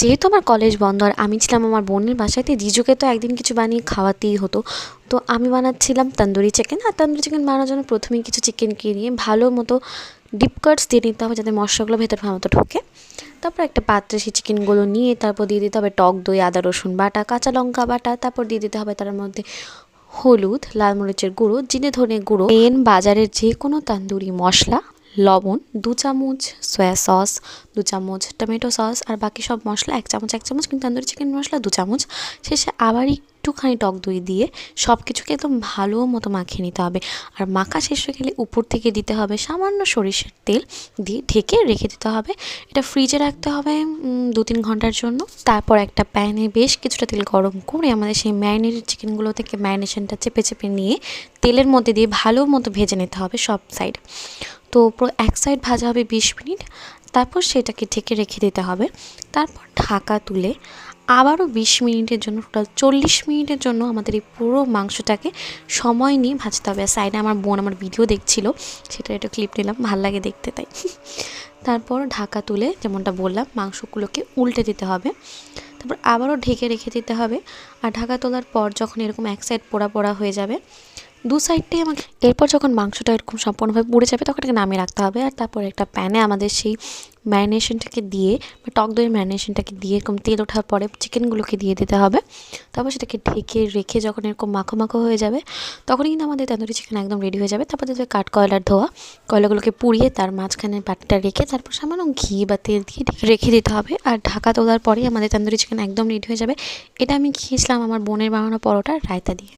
যেহেতু আমার কলেজ বন্ধ আর আমি ছিলাম আমার বোনের বাসাতে, জিজুকে তো একদিন কিছু বানিয়ে খাওয়াতেই হতো। তো আমি বানাচ্ছিলাম তন্দুরি চিকেন। আর তন্দুরি চিকেন বানানোর জন্য প্রথমেই কিছু চিকেনকে নিয়ে ভালো মতো ডিপ কাটস দিয়ে নিতে হবে, যাতে মশলাগুলো ভেতর ভালো মতো ঢোকে। তারপর একটা পাত্রে সেই চিকেনগুলো নিয়ে তারপর দিয়ে দিতে হবে টক দই, আদা রসুন বাটা, কাঁচা লঙ্কা বাটা। তারপর দিয়ে দিতে হবে তার মধ্যে হলুদ, লাল মরিচের গুঁড়ো, জিরে ধনে গুঁড়ো, বাজারের যে কোনো তান্দুরি মশলা, লবণ 2 চামচ, সয়া সস 2 চামচ, টমেটো সস আর বাকি সব মশলা 1 চামচ 1 চামচ, কিন্তু তন্দুরি চিকেন মশলা 2 চামচ। শেষে আবার একটুখানি টক দই দিয়ে সব কিছুকে একদম ভালো মতো মাখিয়ে নিতে হবে। আর মাখা শেষ হয়ে গেলে উপর থেকে দিতে হবে সামান্য সরিষার তেল, দিয়ে ঢেকে রেখে দিতে হবে। এটা ফ্রিজে রাখতে হবে 2-3 ঘন্টার জন্য। তারপর একটা প্যানে বেশ কিছুটা তেল গরম করে আমাদের সেই ম্যারিনেটেড চিকেনগুলো থেকে ম্যারিনেশনটা চেপে চেপে নিয়ে তেলের মধ্যে দিয়ে ভালো মতো ভেজে নিতে হবে সব সাইড। তো এক সাইড ভাজা হবে 20 মিনিট, তারপর সেটাকে ঢেকে রেখে দিতে হবে। তারপর ঢাকা তুলে আবারও 20 মিনিটের জন্য, টোটাল 40 মিনিটের জন্য আমাদের এই পুরো মাংসটাকে সময় নিয়ে ভাজতে হবে। আর সাইডে আমার বোন আমার ভিডিও দেখছিল, সেটা একটা ক্লিপ নিলাম, ভাল লাগে দেখতে তাই। তারপর ঢাকা তুলে যেমনটা বললাম মাংসগুলোকে উল্টে দিতে হবে, তারপর আবারও ঢেকে রেখে দিতে হবে। আর ঢাকা তোলার পর যখন এরকম এক সাইড পোড়া পোড়া হয়ে যাবে, দু সাইডটাই আমাকে, এরপর যখন মাংসটা এরকম সম্পূর্ণভাবে পুড়ে যাবে তখন এটাকে নামিয়ে রাখতে হবে। আর তারপর একটা প্যানে আমাদের সেই ম্যারিনেশনটাকে দিয়ে বা টক দইয়ের ম্যারিনেশনটাকে দিয়ে এরকম তেল ওঠার পরে চিকেনগুলোকে দিয়ে দিতে হবে। তারপর সেটাকে ঢেকে রেখে যখন এরকম মাখো মাখো হয়ে যাবে তখনই কিন্তু আমাদের তন্দুরি চিকেন একদম রেডি হয়ে যাবে। তারপর দিতে কাঠ কয়লার ধোয়া, কয়লাগুলোকে পুড়িয়ে তার মাঝখানে বাটিটা রেখে তারপর সামান্য ঘি বা তেল দিয়ে রেখে দিতে হবে। আর ঢাকা তোলার পরেই আমাদের তন্দুরি চিকেন একদম রেডি হয়ে যাবে। এটা আমি খেয়েছিলাম আমার বোনের বানানো পরোটা রায়তা দিয়ে।